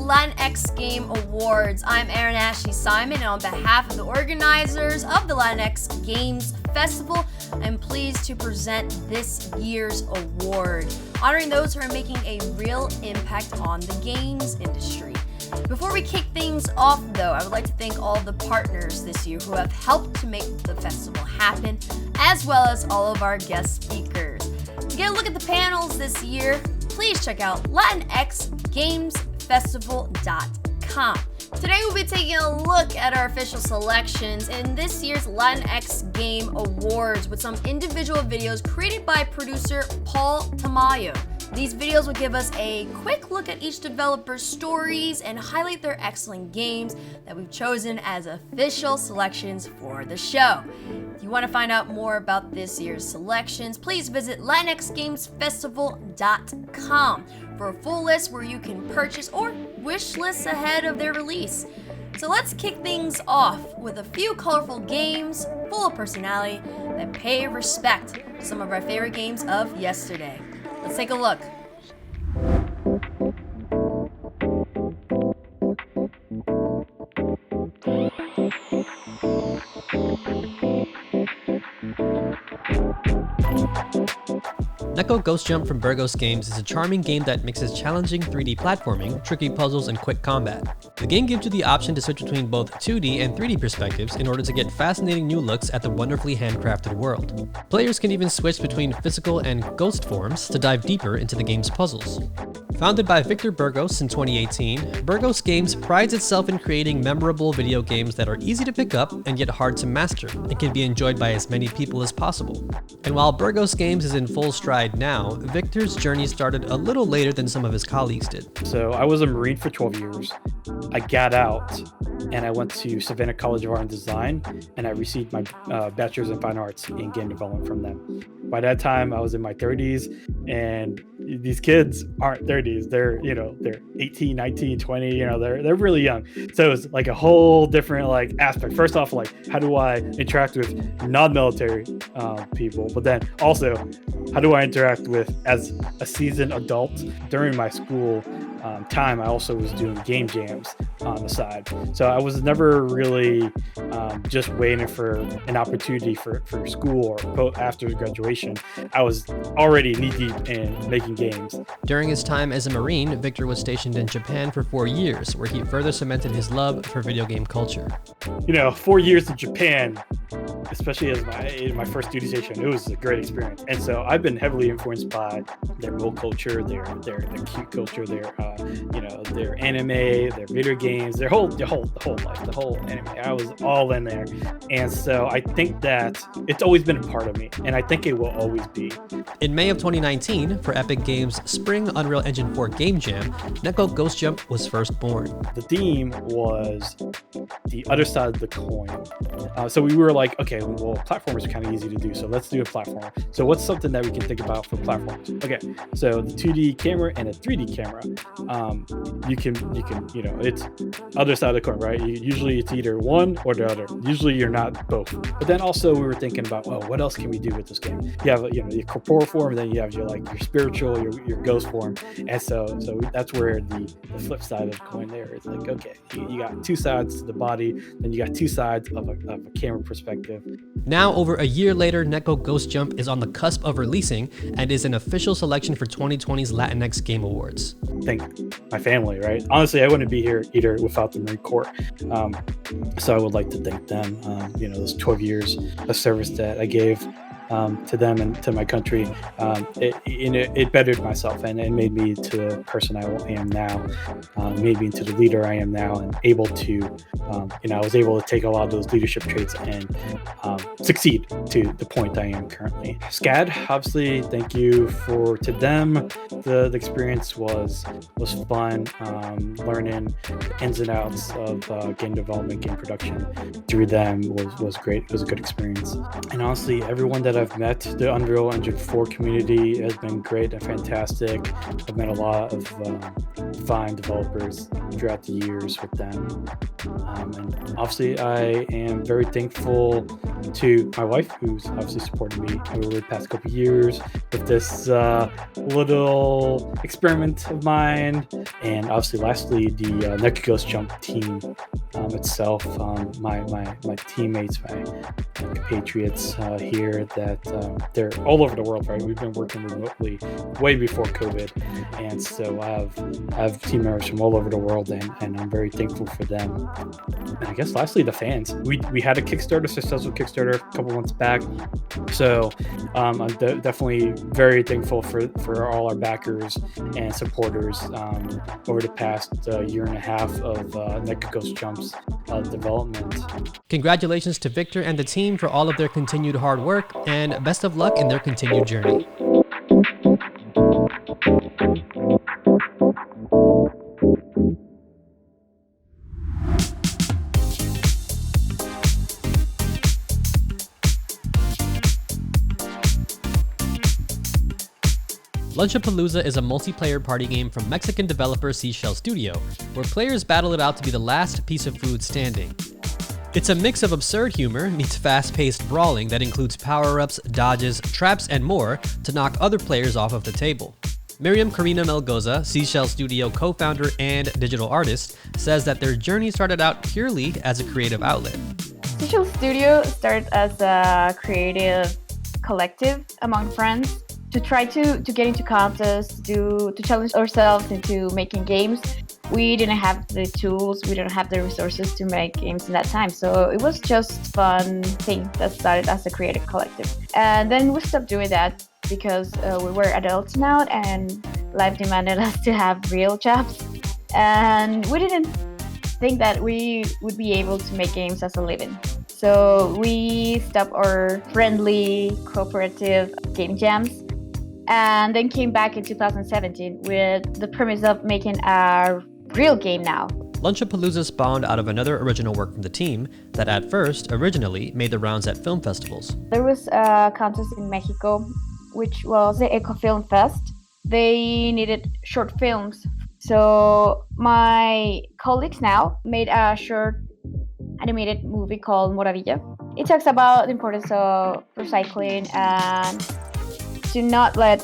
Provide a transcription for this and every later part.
Latinx Game Awards. I'm Aaron Ashley Simon, and on behalf of the organizers of the Latinx Games Festival, I'm pleased to present this year's award, honoring those who are making a real impact on the games industry. Before we kick things off, though, I would like to thank all of the partners this year who have helped to make the festival happen, as well as all of our guest speakers. To get a look at the panels this year, please check out LatinxGamesFestival.com. Today we'll be taking a look at our official selections in this year's Latinx Game Awards with some individual videos created by producer Paul Tamayo. These videos will give us a quick look at each developer's stories and highlight their excellent games that we've chosen as official selections for the show. If you want to find out more about this year's selections, please visit LatinxGamesFestival.com for a full list where you can purchase or wish lists ahead of their release. So let's kick things off with a few colorful games full of personality that pay respect to some of our favorite games of yesterday. Let's take a look. Neko Ghost Jump from Burgos Games is a charming game that mixes challenging 3D platforming, tricky puzzles, and quick combat. The game gives you the option to switch between both 2D and 3D perspectives in order to get fascinating new looks at the wonderfully handcrafted world. Players can even switch between physical and ghost forms to dive deeper into the game's puzzles. Founded by Victor Burgos in 2018, Burgos Games prides itself in creating memorable video games that are easy to pick up and yet hard to master and can be enjoyed by as many people as possible. And while Burgos Games is in full stride now, Victor's journey started a little later than some of his colleagues did. So I was a Marine for 12 years. I got out and I went to Savannah College of Art and Design, and I received my bachelor's in fine arts in game development from them. By that time, I was in my 30s, and these kids aren't 30s. They're 18, 19, 20, they're really young. So it's like a whole different aspect. First off, how do I interact with non-military people? But then also, how do I interact with, as a seasoned adult during my school time, I also was doing game jams on the side. So I was never really just waiting for an opportunity for school or after graduation. I was already knee-deep in making games. During his time as a Marine, Victor was stationed in Japan for 4 years, where he further cemented his love for video game culture. 4 years in Japan, especially as my first duty station, it was a great experience. And so I've been heavily influenced by their mole culture, their cute culture, their anime, their video games, the whole life, the whole anime. I was all in there. And so I think that it's always been a part of me, and I think it will always be. In May of 2019, for Epic Games' Spring Unreal Engine 4 Game Jam, Neko Ghost Jump was first born. The theme was the other side of the coin. So we were like, okay, well, platformers are kind of easy to do, so let's do a platform. So what's something that we can think about for platforms? Okay, so the 2D camera and a 3D camera. You can, it's other side of the coin, right? Usually it's either one or the other. Usually you're not both. But then also we were thinking about, what else can we do with this game? You have, your corporeal form, and then you have your spiritual, your ghost form. And so that's where the flip side of the coin there is okay, you got two sides to the body, then you got two sides of a camera perspective. Now, over a year later, Neko Ghost Jump is on the cusp of releasing and is an official selection for 2020's Latinx Game Awards. Thank my family, right? Honestly, I wouldn't be here either without the Marine Corps. So I would like to thank them. Those 12 years of service that I gave to them and to my country. It bettered myself, and it made me to the person I am now, made me into the leader I am now, and able to, I was able to take a lot of those leadership traits and succeed to the point I am currently. SCAD, obviously, thank you to them. The experience was fun. Learning the ins and outs of game development, game production through them was great. It was a good experience. And honestly, everyone that that I've met. The Unreal Engine 4 community has been great and fantastic. I've met a lot of fine developers throughout the years with them. And obviously, I am very thankful to my wife, who's obviously supported me over the past couple of years with this little experiment of mine. And obviously, lastly, the Neko Ghost Jump team itself, my teammates, my compatriots here, that they're all over the world, right? We've been working remotely way before COVID, and so I have team members from all over the world, and I'm very thankful for them. And I guess lastly, the fans. We had a Kickstarter, successful Kickstarter a couple months back, so I'm definitely very thankful for all our backers and supporters over the past year and a half of Neko Ghost Jump's development. Congratulations to Victor and the team for all of their continued hard work, and best of luck in their continued journey. Lunchapalooza is a multiplayer party game from Mexican developer Seashell Studio, where players battle it out to be the last piece of food standing. It's a mix of absurd humor meets fast-paced brawling that includes power-ups, dodges, traps, and more to knock other players off of the table. Miriam Karina Melgoza, Seashell Studio co-founder and digital artist, says that their journey started out purely as a creative outlet. Seashell Studio started as a creative collective among friends to try to get into contests, to challenge ourselves into making games. We didn't have the tools, we didn't have the resources to make games in that time. So it was just fun thing that started as a creative collective. And then we stopped doing that because we were adults now and life demanded us to have real jobs. And we didn't think that we would be able to make games as a living. So we stopped our friendly, cooperative game jams and then came back in 2017 with the premise of making a real game now. Lunchapalooza spawned out of another original work from the team that at first, originally, made the rounds at film festivals. There was a contest in Mexico, which was the Eco Film Fest. They needed short films. So my colleagues now made a short animated movie called Moravilla. It talks about the importance of recycling and to not let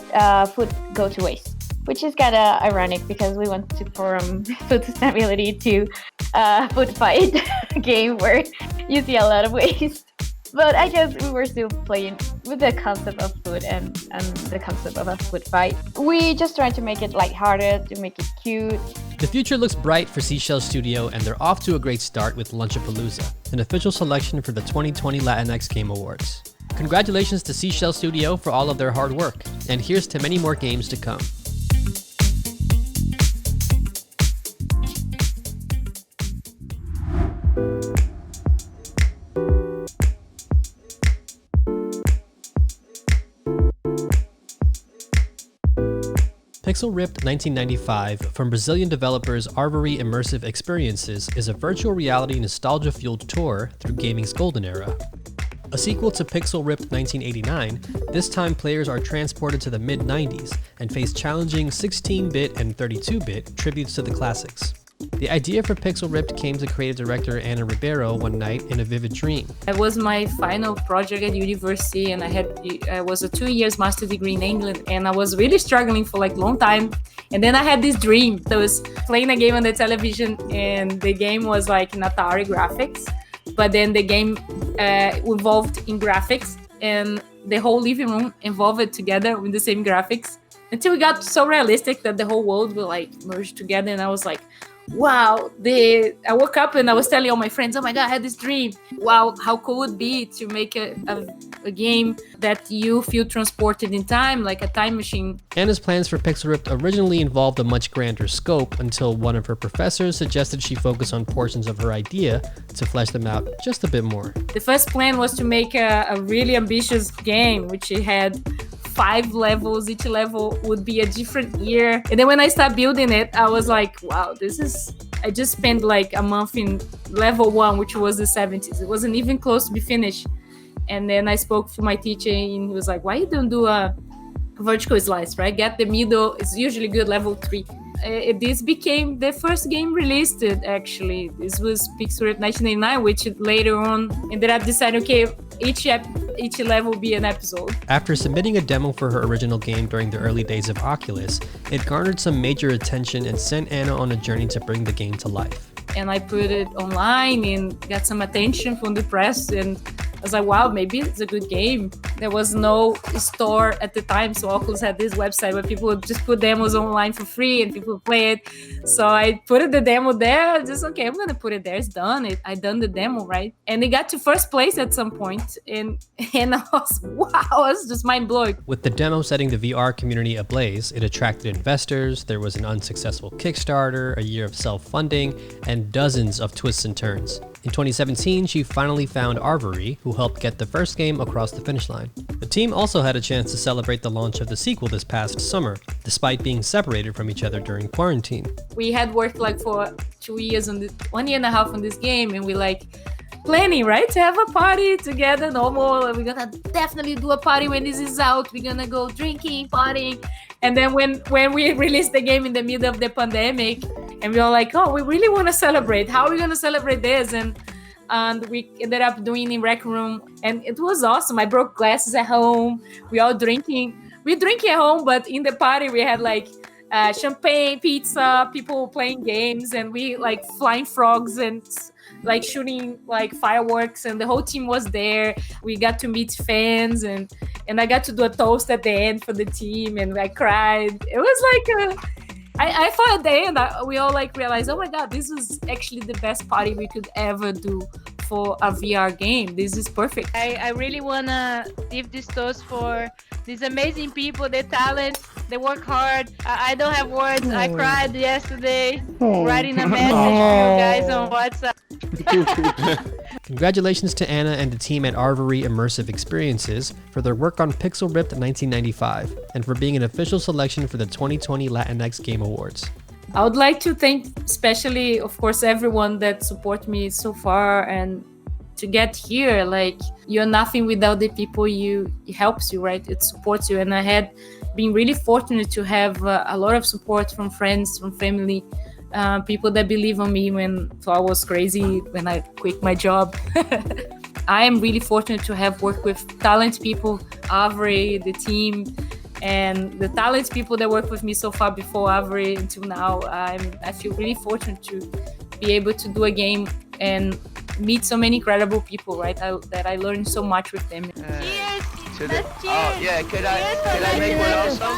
food go to waste, which is kind of ironic because we want to from food sustainability to food fight game where you see a lot of waste. But I guess we were still playing with the concept of food and the concept of a food fight. We just tried to make it lighthearted, to make it cute. The future looks bright for Seashell Studio, and they're off to a great start with Lunchapalooza, an official selection for the 2020 Latinx Game Awards. Congratulations to Seashell Studio for all of their hard work, and here's to many more games to come. Pixel Ripped 1995 from Brazilian developers Arvory Immersive Experiences is a virtual reality nostalgia-fueled tour through gaming's golden era. A sequel to Pixel Ripped 1989, this time players are transported to the mid-90s and face challenging 16-bit and 32-bit tributes to the classics. The idea for Pixel Ripped came to creative director Ana Ribeiro one night in a vivid dream. It was my final project at university, and I was a 2 years master degree in England, and I was really struggling for like a long time. And then I had this dream. I was playing a game on the television, and the game was like in Atari graphics, but then the game evolved in graphics, and the whole living room evolved together with the same graphics until it got so realistic that the whole world will like merge together. And I was like, wow, I woke up and I was telling all my friends, oh my God, I had this dream. Wow, how cool would it be to make a game that you feel transported in time, like a time machine. Anna's plans for Pixel Ripped originally involved a much grander scope until one of her professors suggested she focus on portions of her idea to flesh them out just a bit more. The first plan was to make a really ambitious game, which it had 5 levels. Each level would be a different year. And then when I started building it, I was like, wow, I just spent like a month in level 1, which was the 70s. It wasn't even close to be finished. And then I spoke to my teacher and he was like, why you don't do a vertical slice, right? Get the middle, it's usually good, level 3. This became the first game released, actually. This was Pixel 1989, which later on ended up deciding, okay, each level will be an episode. After submitting a demo for her original game during the early days of Oculus, it garnered some major attention and sent Anna on a journey to bring the game to life. And I put it online and got some attention from the press, and I was like, wow, maybe it's a good game. There was no store at the time, so Oculus had this website where people would just put demos online for free and people would play it. So I put the demo there, just okay, I'm gonna put it there, it's done. I done the demo, right? And it got to first place at some point, and I was, wow, it was just mind-blowing. With the demo setting the VR community ablaze, it attracted investors, there was an unsuccessful Kickstarter, a year of self-funding, and dozens of twists and turns. In 2017, she finally found Arvory, who helped get the first game across the finish line. The team also had a chance to celebrate the launch of the sequel this past summer, despite being separated from each other during quarantine. We had worked like for 2 years on this, 1.5 years on this game, and we like planning, right, to have a party together, normal. We're gonna definitely do a party when this is out. We're gonna go drinking, partying. And then when we released the game in the middle of the pandemic, and we were like, oh, we really want to celebrate. How are we going to celebrate this? And we ended up doing in Rec Room. And it was awesome. I broke glasses at home. We all drinking. We drink at home, but in the party, we had like champagne, pizza, people playing games, and we like flying frogs and like shooting like fireworks. And the whole team was there. We got to meet fans, and I got to do a toast at the end for the team, and I cried. It was like I thought at the end we all like realized, oh my god, this was actually the best party we could ever do for a VR game. This is perfect. I really wanna give this toast for these amazing people, the talent, they work hard. I don't have words. I cried yesterday writing a message to you guys on WhatsApp. Congratulations to Anna and the team at Arvory Immersive Experiences for their work on Pixel Ripped 1995 and for being an official selection for the 2020 Latinx Game Awards. I would like to thank especially, of course, everyone that supported me so far, and to get here, like, you're nothing without the people it helps you, right? It supports you. And I had been really fortunate to have a lot of support from friends, from family, people that believe on me when I was crazy, when I quit my job. I am really fortunate to have worked with talented people, Arvory, the team, and the talented people that work with me so far before Arvory until now. I feel really fortunate to be able to do a game and meet so many incredible people, right? That I learned so much with them. Cheers! To Let's cheers! Oh yeah, could I make one also?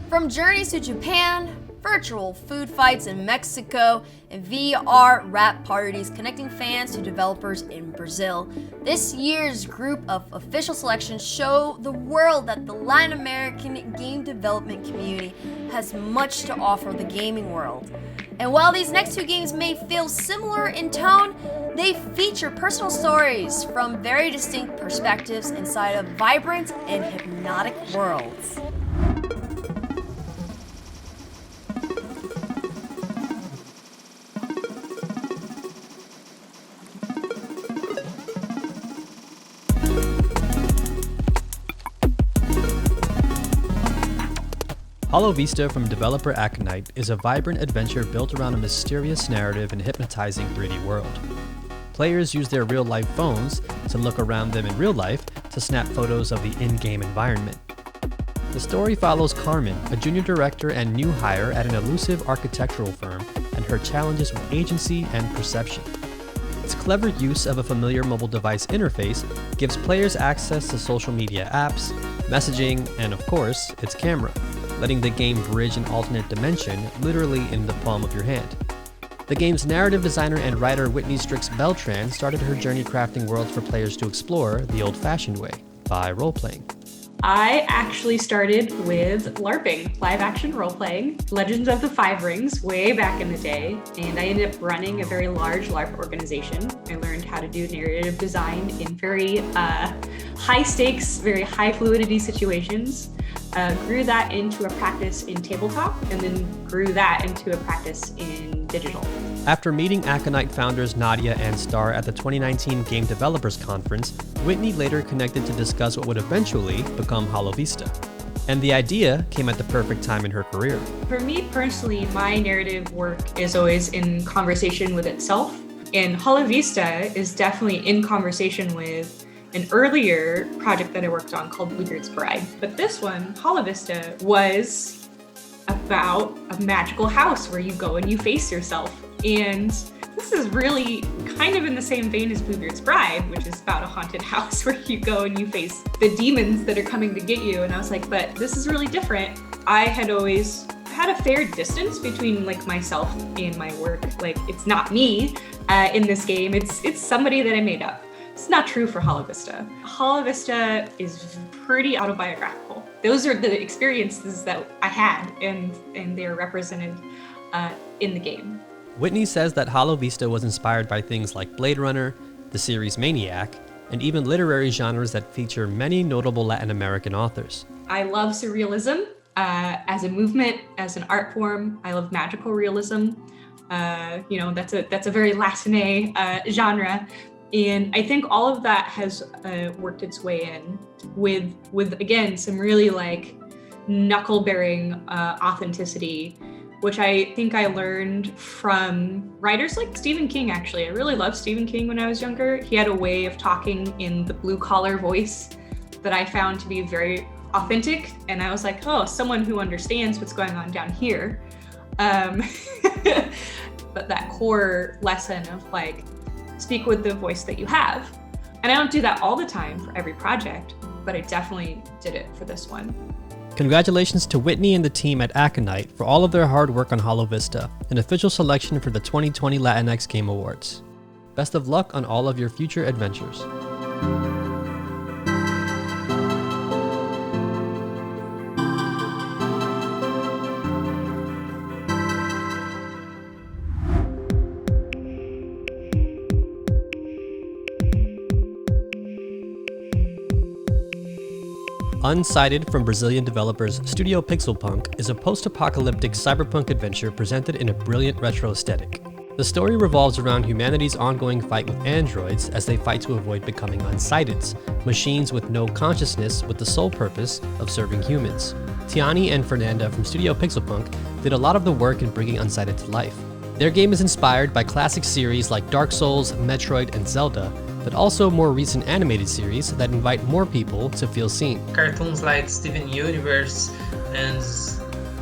From journeys to Japan, virtual food fights in Mexico, and VR rap parties connecting fans to developers in Brazil, this year's group of official selections show the world that the Latin American game development community has much to offer the gaming world. And while these next two games may feel similar in tone, they feature personal stories from very distinct perspectives inside of vibrant and hypnotic worlds. Holovista from developer Aconite is a vibrant adventure built around a mysterious narrative and hypnotizing 3D world. Players use their real-life phones to look around them in real life to snap photos of the in-game environment. The story follows Carmen, a junior director and new hire at an elusive architectural firm, and her challenges with agency and perception. Its clever use of a familiar mobile device interface gives players access to social media apps, messaging, and of course, its camera, letting the game bridge an alternate dimension literally in the palm of your hand. The game's narrative designer and writer Whitney Strix Beltran started her journey crafting worlds for players to explore the old-fashioned way, by role-playing. I actually started with LARPing, live action role-playing, Legends of the Five Rings, way back in the day, and I ended up running a very large LARP organization. I learned how to do narrative design in very high stakes, very high fluidity situations. grew that into a practice in tabletop, and then grew that into a practice in digital. After meeting Aconite founders Nadia and Star at the 2019 Game Developers Conference, Whitney later connected to discuss what would eventually become Holovista. And the idea came at the perfect time in her career. For me personally, my narrative work is always in conversation with itself, and Holovista is definitely in conversation with an earlier project that I worked on called Bluebeard's Bride. But this one, Holovista, was about a magical house where you go and you face yourself. And this is really kind of in the same vein as Bluebeard's Bride, which is about a haunted house where you go and you face the demons that are coming to get you. And I was like, but this is really different. I had always had a fair distance between like myself and my work. Like, it's not me in this game. It's somebody that I made up. It's not true for Holovista. Holovista is pretty autobiographical. Those are the experiences that I had, and they are represented in the game. Whitney says that Holovista was inspired by things like Blade Runner, the series Maniac, and even literary genres that feature many notable Latin American authors. I love surrealism as a movement, as an art form. I love magical realism. That's a very Latin genre. And I think all of that has worked its way in with again, some really like knuckle-bearing authenticity, which I think I learned from writers like Stephen King, actually. I really loved Stephen King when I was younger. He had a way of talking in the blue-collar voice that I found to be very authentic. And I was like, oh, someone who understands what's going on down here. But that core lesson of like, speak with the voice that you have. And I don't do that all the time for every project, but I definitely did it for this one. Congratulations to Whitney and the team at Aconite for all of their hard work on Holovista, an official selection for the 2020 Latinx Game Awards. Best of luck on all of your future adventures. Unsighted from Brazilian developers Studio Pixelpunk is a post-apocalyptic cyberpunk adventure presented in a brilliant retro aesthetic. The story revolves around humanity's ongoing fight with androids as they fight to avoid becoming unsighteds, machines with no consciousness with the sole purpose of serving humans. Tiani and Fernanda from Studio Pixelpunk did a lot of the work in bringing Unsighted to life. Their game is inspired by classic series like Dark Souls, Metroid, and Zelda, but also more recent animated series that invite more people to feel seen. Cartoons like Steven Universe and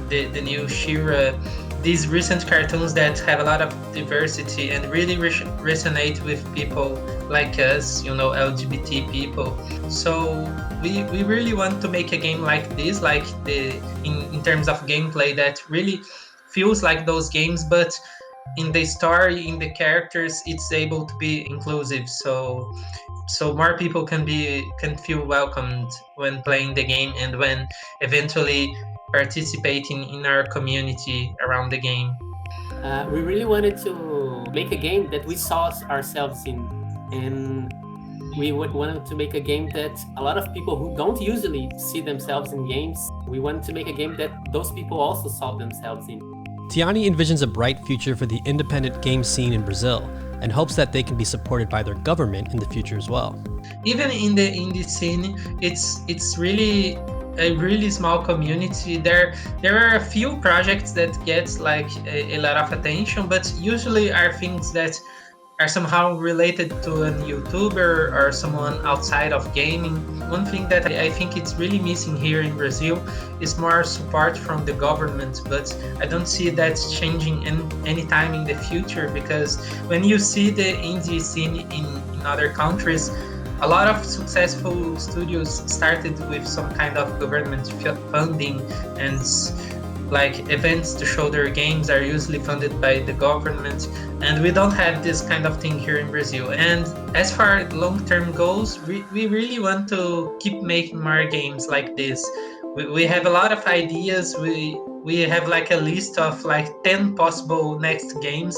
the new She-Ra, these recent cartoons that have a lot of diversity and really resonate with people like us, LGBT people. So we really want to make a game like this, like in terms of gameplay that really feels like those games, but in the story, in the characters, it's able to be inclusive, so more people can feel welcomed when playing the game and when eventually participating in our community around the game. We really wanted to make a game that we saw ourselves in, and we wanted to make a game that a lot of people who don't usually see themselves in games, we wanted to make a game that those people also saw themselves in. Tiani envisions a bright future for the independent game scene in Brazil and hopes that they can be supported by their government in the future as well. Even in the indie scene, it's really a really small community. There are a few projects that get like a lot of attention, but usually are things that are somehow related to a YouTuber or someone outside of gaming. One thing that I think it's really missing here in Brazil is more support from the government, but I don't see that changing anytime in the future, because when you see the indie scene in other countries, a lot of successful studios started with some kind of government funding, and like events to show their games are usually funded by the government, and we don't have this kind of thing here in Brazil. And as far as long-term goals, we really want to keep making more games like this. We have a lot of ideas. We have like a list of like 10 possible next games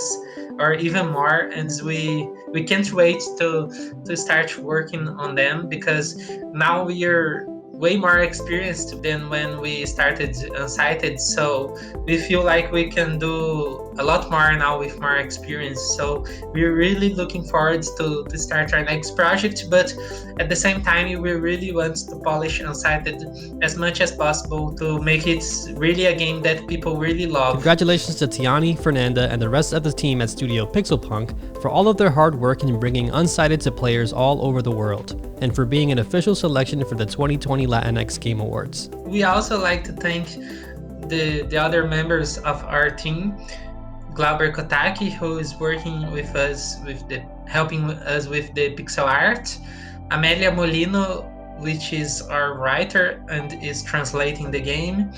or even more, and we can't wait to start working on them, because now we're way more experienced than when we started Unsighted, so we feel like we can do a lot more now with more experience. So we're really looking forward to start our next project, but at the same time we really want to polish Unsighted as much as possible to make it really a game that people really love. Congratulations to Tiani, Fernanda, and the rest of the team at Studio Pixelpunk for all of their hard work in bringing Unsighted to players all over the world, and for being an official selection for the 2020 Latinx Game Awards. We also like to thank the other members of our team, Glauber Kotaki, who is working with us helping us with the pixel art, Amelia Molino, which is our writer and is translating the game,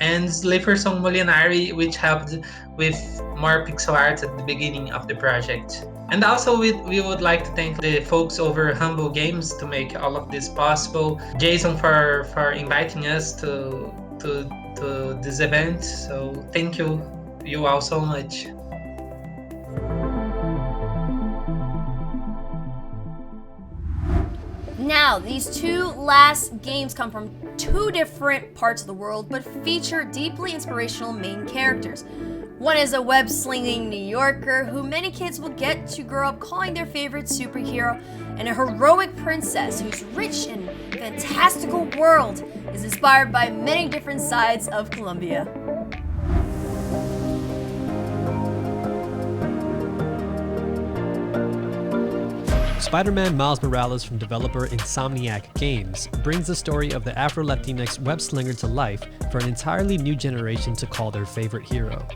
and Leferson Molinari, which helped with more pixel art at the beginning of the project. And also we would like to thank the folks over Humble Games to make all of this possible. Jason for inviting us to this event. So thank you all so much. Now, these two last games come from two different parts of the world, but feature deeply inspirational main characters. One is a web-slinging New Yorker who many kids will get to grow up calling their favorite superhero, and a heroic princess whose rich and fantastical world is inspired by many different sides of Colombia. Spider-Man Miles Morales from developer Insomniac Games brings the story of the Afro-Latinx web-slinger to life for an entirely new generation to call their favorite hero.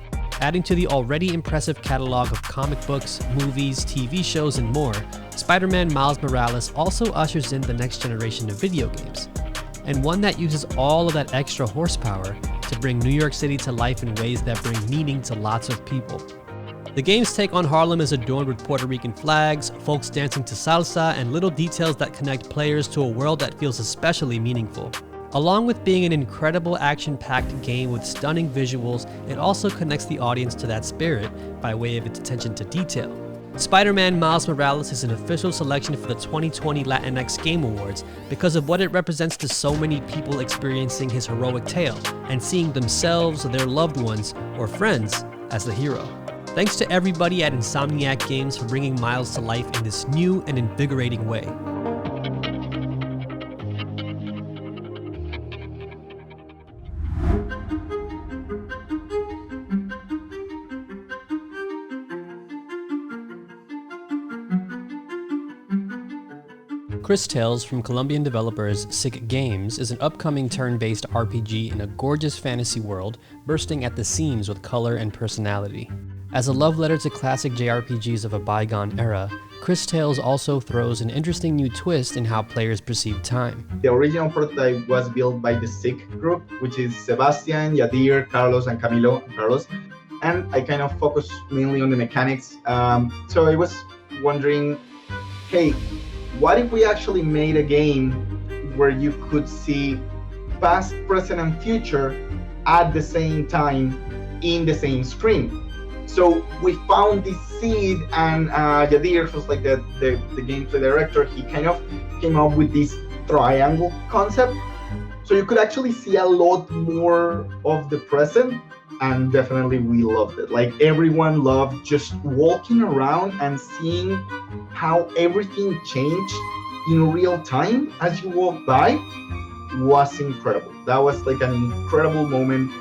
Adding to the already impressive catalog of comic books, movies, TV shows, and more, Spider-Man Miles Morales also ushers in the next generation of video games, and one that uses all of that extra horsepower to bring New York City to life in ways that bring meaning to lots of people. The game's take on Harlem is adorned with Puerto Rican flags, folks dancing to salsa, and little details that connect players to a world that feels especially meaningful. Along with being an incredible action-packed game with stunning visuals, it also connects the audience to that spirit by way of its attention to detail. Spider-Man Miles Morales is an official selection for the 2020 Latinx Game Awards because of what it represents to so many people experiencing his heroic tale and seeing themselves, their loved ones, or friends as the hero. Thanks to everybody at Insomniac Games for bringing Miles to life in this new and invigorating way. Cris Tales from Colombian developers Sick Games is an upcoming turn-based RPG in a gorgeous fantasy world bursting at the seams with color and personality. As a love letter to classic JRPGs of a bygone era, Cris Tales also throws an interesting new twist in how players perceive time. The original prototype was built by the Sick group, which is Sebastian, Yadir, Carlos, and Camilo. And I kind of focused mainly on the mechanics. So I was wondering, hey, what if we actually made a game where you could see past, present, and future at the same time in the same screen? So we found this seed, and Yadir, who's like the gameplay director, he kind of came up with this triangle concept. So you could actually see a lot more of the present, and definitely we loved it. Like, everyone loved just walking around and seeing how everything changed in real time as you walk by was incredible. That was like an incredible moment,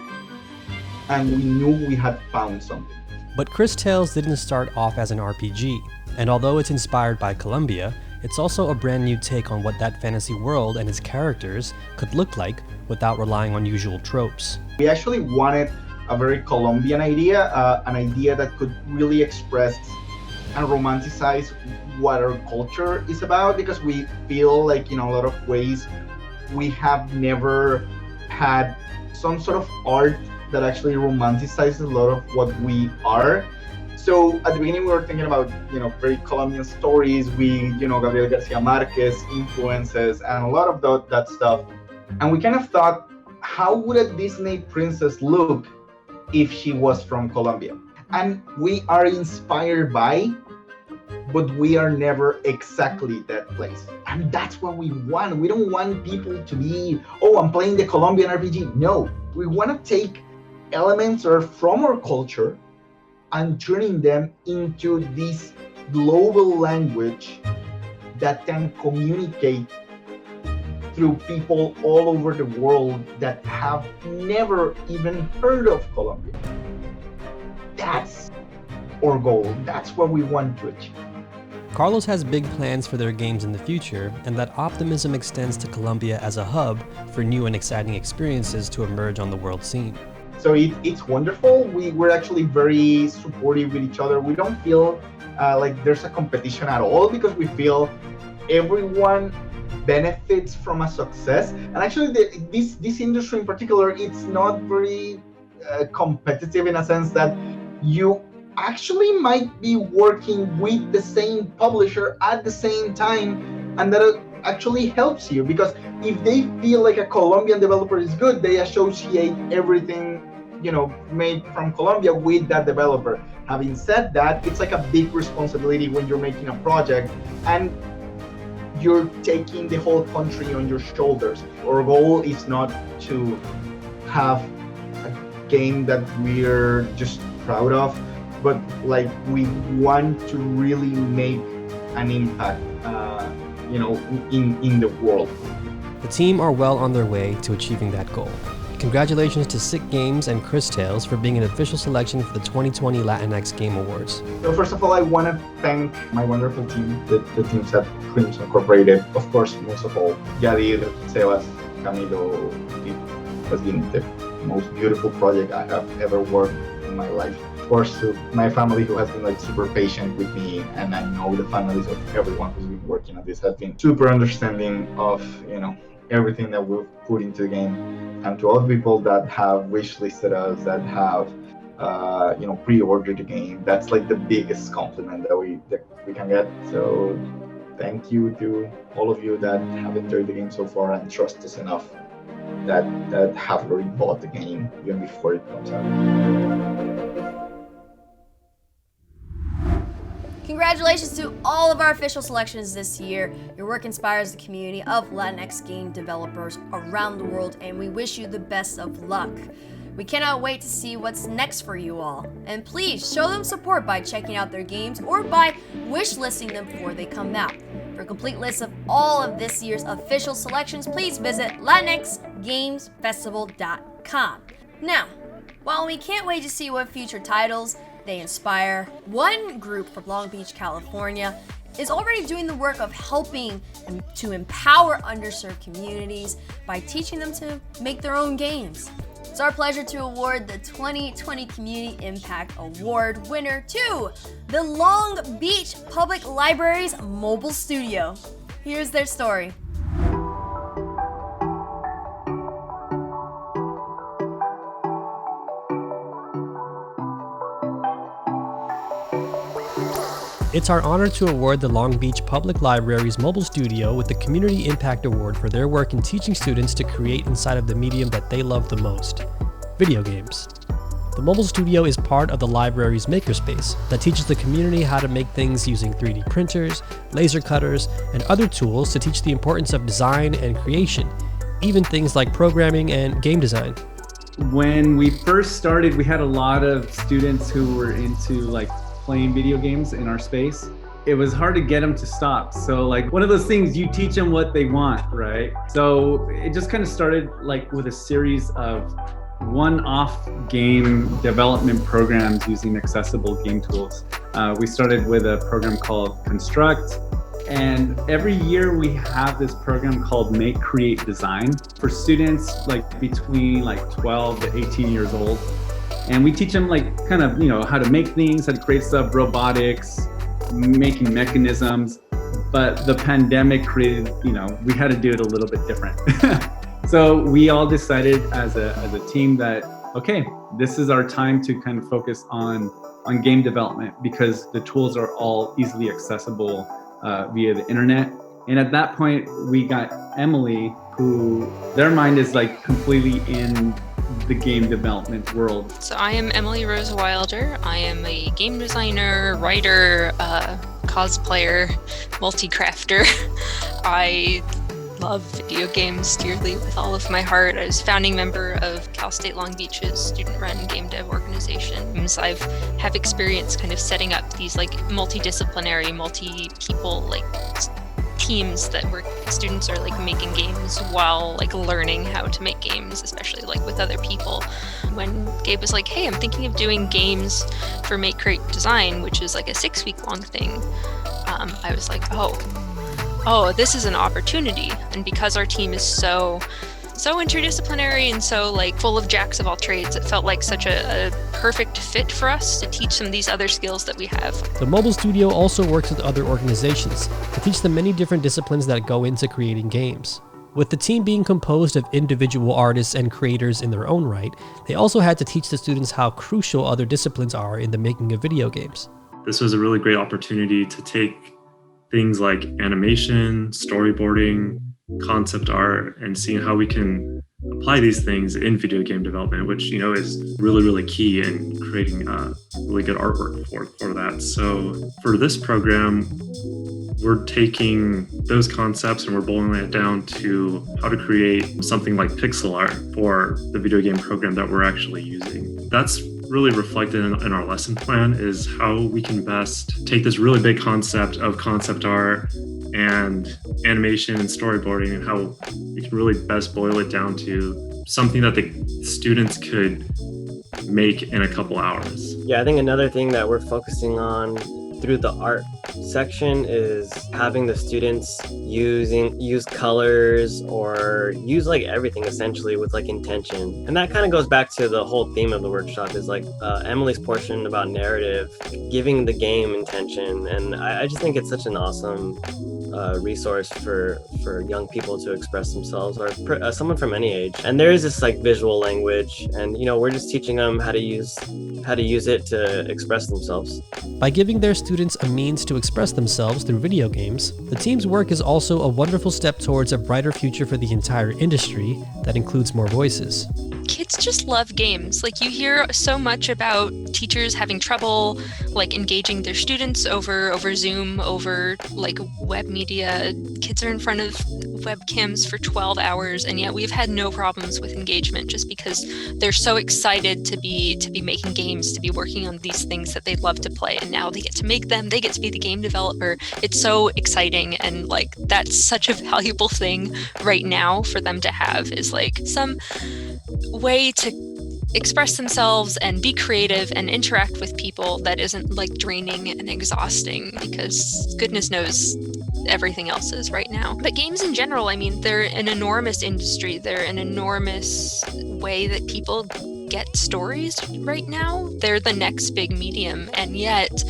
and we knew we had found something. But Cris Tales didn't start off as an RPG, and although it's inspired by Colombia, it's also a brand new take on what that fantasy world and its characters could look like without relying on usual tropes. We actually wanted a very Colombian idea, an idea that could really express and romanticize what our culture is about, because we feel like in a lot of ways we have never had some sort of art that actually romanticizes a lot of what we are. So at the beginning we were thinking about, very Colombian stories. We, Gabriel Garcia Marquez influences and a lot of that stuff. And we kind of thought, how would a Disney princess look if she was from Colombia? And we are inspired by but we are never exactly that place. And that's what we want. We don't want people to be, oh, I'm playing the Colombian RPG. No, we want to take elements from our culture and turning them into this global language that can communicate through people all over the world that have never even heard of Colombia. That's our goal. That's what we want to achieve. Carlos has big plans for their games in the future, and that optimism extends to Colombia as a hub for new and exciting experiences to emerge on the world scene. So it's wonderful. We're actually very supportive with each other. We don't feel like there's a competition at all, because we feel everyone benefits from a success. And actually this industry in particular, it's not very competitive, in a sense that you actually might be working with the same publisher at the same time, and that actually helps you, because if they feel like a Colombian developer is good, they associate everything, you know, made from Colombia with that developer. Having said that, it's like a big responsibility when you're making a project and you're taking the whole country on your shoulders. Our goal is not to have a game that we're just proud of, but like we want to really make an impact, you know, in the world. The team are well on their way to achieving that goal. Congratulations to Sick Games and Cris Tales for being an official selection for the 2020 Latinx Game Awards. So first of all, I want to thank my wonderful team, the teams at Crimson Incorporated. Of course, most of all, Yadir, Sebas, Camilo. It has been the most beautiful project I have ever worked in my life. Of course, to my family, who has been like super patient with me, and I know the families of everyone who's been working on this have been super understanding of, you know, everything that we've put into the game. And to all the people that have wishlisted us, that have you know, pre-ordered the game, that's like the biggest compliment that we can get. So thank you to all of you that have enjoyed the game so far and trust us enough that have already bought the game even before it comes out. Congratulations to all of our official selections this year. Your work inspires the community of Latinx game developers around the world, and we wish you the best of luck. We cannot wait to see what's next for you all. And please show them support by checking out their games or by wishlisting them before they come out. For a complete list of all of this year's official selections, please visit latinxgamesfestival.com. Now, while we can't wait to see what future titles they inspire, one group from Long Beach, California is already doing the work of helping to empower underserved communities by teaching them to make their own games. It's our pleasure to award the 2020 Community Impact Award winner to the Long Beach Public Library's mobile studio. Here's their story. It's our honor to award the Long Beach Public Library's mobile studio with the Community Impact Award for their work in teaching students to create inside of the medium that they love the most, video games. The mobile studio is part of the library's makerspace that teaches the community how to make things using 3D printers, laser cutters, and other tools to teach the importance of design and creation, even things like programming and game design. When we first started, we had a lot of students who were into like playing video games in our space. It was hard to get them to stop. So like one of those things, you teach them what they want, right? So it just kind of started like with a series of one-off game development programs using accessible game tools. We started with a program called Construct, and every year we have this program called Make, Create, Design for students like between like 12 to 18 years old. And we teach them like kind of, you know, how to make things, how to create stuff, robotics, making mechanisms. But the pandemic created, you know, we had to do it a little bit different. So we all decided as a team that, okay, this is our time to kind of focus on game development, because the tools are all easily accessible via the internet. And at that point, we got Emily, who their mind is like completely in the game development world. So I am Emily Rose Wilder. I am a game designer, writer, cosplayer, multi-crafter. I love video games dearly with all of my heart. I was founding member of Cal State Long Beach's student-run game dev organization. I have experience kind of setting up these like multidisciplinary, multi-people like teams where students are like making games while like learning how to make games, especially like with other people. When Gabe was like, hey, I'm thinking of doing games for Make Create Design, which is like a 6-week-long thing, I was like, oh, this is an opportunity. And because our team is so interdisciplinary and so like full of jacks of all trades, it felt like such a perfect fit for us to teach some of these other skills that we have. The mobile studio also works with other organizations to teach the many different disciplines that go into creating games. With the team being composed of individual artists and creators in their own right, they also had to teach the students how crucial other disciplines are in the making of video games. This was a really great opportunity to take things like animation, storyboarding, concept art, and seeing how we can apply these things in video game development, which, you know, is really, really key in creating really good artwork for that. So for this program, we're taking those concepts and we're boiling it down to how to create something like pixel art for the video game program that we're actually using. That's really reflected in our lesson plan, is how we can best take this really big concept of concept art and animation and storyboarding, and how we can really best boil it down to something that the students could make in a couple hours. Yeah, I think another thing that we're focusing on through the art section is having the students use colors or use like everything essentially with like intention. And that kind of goes back to the whole theme of the workshop, is like Emily's portion about narrative, giving the game intention. And I just think it's such an awesome resource for young people to express themselves, or someone from any age. And there is this like visual language, and you know, we're just teaching them how to use it to express themselves. By giving their students a means to express themselves through video games, the team's work is also a wonderful step towards a brighter future for the entire industry that includes more voices. Kids just love games. Like, you hear so much about teachers having trouble like engaging their students over Zoom, over like web media. Kids are in front of webcams for 12 hours, and yet we've had no problems with engagement just because they're so excited to be making games, to be working on these things that they love to play, and now they get to make them, they get to be the game developer. It's so exciting, and like that's such a valuable thing right now for them to have, is like some way to express themselves and be creative and interact with people that isn't like draining and exhausting, because goodness knows everything else is right now. But games in general, I mean, they're an enormous industry. They're an enormous way that people get stories right now. They're the next big medium, and yet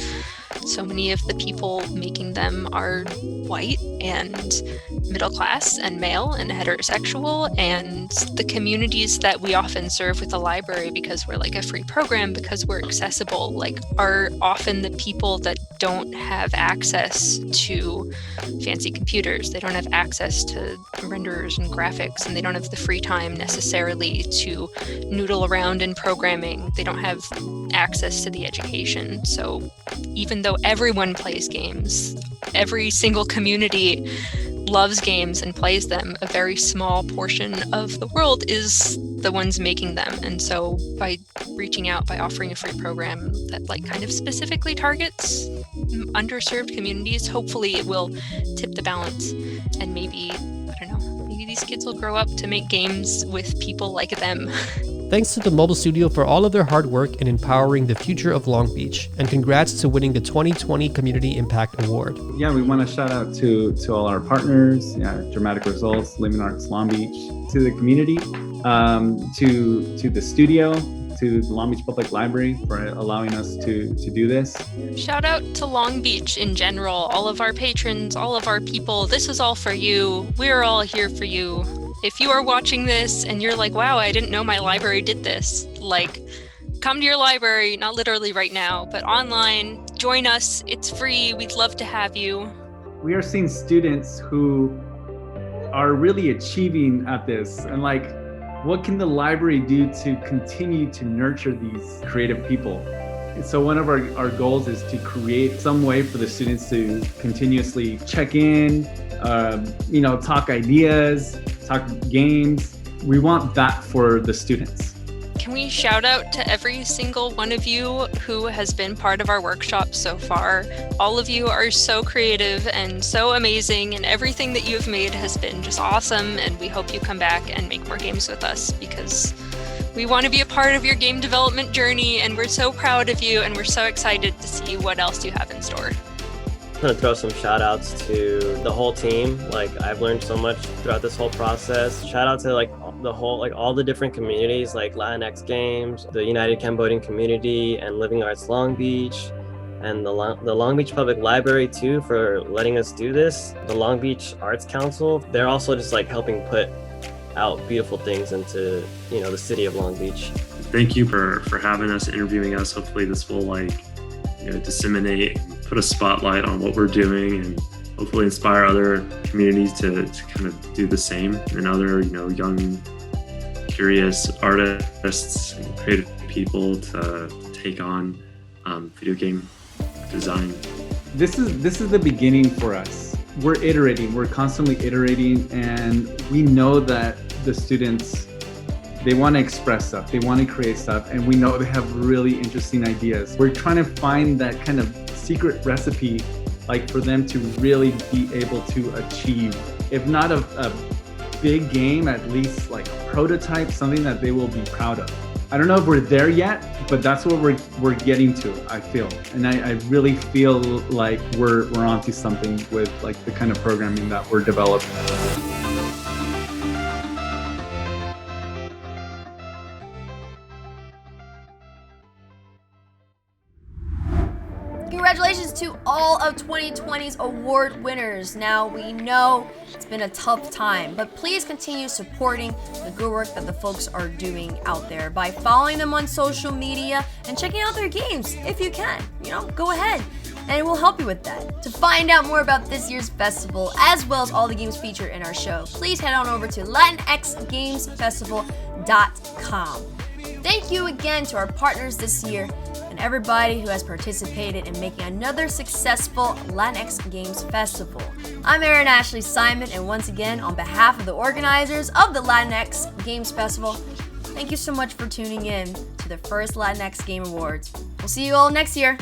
so many of the people making them are white and middle class and male and heterosexual, and the communities that we often serve with the library, because we're like a free program, because we're accessible, like are often the people that don't have access to fancy computers. They don't have access to renderers and graphics, and they don't have the free time necessarily to noodle around in programming. They don't have access to the education. So even though everyone plays games, every single community loves games and plays them, a very small portion of the world is the ones making them. And so by reaching out, by offering a free program that like kind of specifically targets underserved communities, hopefully it will tip the balance, and maybe, I don't know, maybe these kids will grow up to make games with people like them. Thanks to the Mobile Studio for all of their hard work in empowering the future of Long Beach, and congrats to winning the 2020 Community Impact Award. Yeah, we want to shout out to all our partners, Dramatic Results, Living Arts Long Beach, to the community, to the studio, to the Long Beach Public Library for allowing us to do this. Shout out to Long Beach in general, all of our patrons, all of our people. This is all for you. We're all here for you. If you are watching this and you're like, wow, I didn't know my library did this, like, come to your library, not literally right now, but online, join us, it's free, we'd love to have you. We are seeing students who are really achieving at this, and like, what can the library do to continue to nurture these creative people? So one of our goals is to create some way for the students to continuously check in, talk ideas, talk games. We want that for the students. Can we shout out to every single one of you who has been part of our workshop so far? All of you are so creative and so amazing, and everything that you've made has been just awesome, and we hope you come back and make more games with us, because we want to be a part of your game development journey, and we're so proud of you, and we're so excited to see what else you have in store. I'm gonna throw some shout outs to the whole team. Like, I've learned so much throughout this whole process. Shout out to all the different communities, like Latinx Games, the United Cambodian Community, and Living Arts Long Beach, and the Long Beach Public Library too, for letting us do this. The Long Beach Arts Council, they're also just like helping put out beautiful things into the city of Long Beach. Thank you for having us, interviewing us. Hopefully this will disseminate, put a spotlight on what we're doing, and hopefully inspire other communities to kind of do the same, and other young curious artists and creative people to take on video game design. This is the beginning for us. We're iterating, we're constantly iterating, and we know that the students, they want to express stuff, they want to create stuff, and we know they have really interesting ideas. We're trying to find that kind of secret recipe, like for them to really be able to achieve, if not a big game, at least like a prototype, something that they will be proud of. I don't know if we're there yet, but that's what we're getting to, I feel. And I really feel like we're onto something with like the kind of programming that we're developing. Congratulations to all of 2020's award winners. Now, we know it's been a tough time, but please continue supporting the good work that the folks are doing out there by following them on social media and checking out their games if you can. Go ahead, and we'll help you with that. To find out more about this year's festival, as well as all the games featured in our show, please head on over to LatinxGamesFestival.com. Thank you again to our partners this year, and everybody who has participated in making another successful Latinx Games Festival. I'm Aaron Ashley Simon, and once again, on behalf of the organizers of the Latinx Games Festival, thank you so much for tuning in to the first Latinx Game Awards. We'll see you all next year.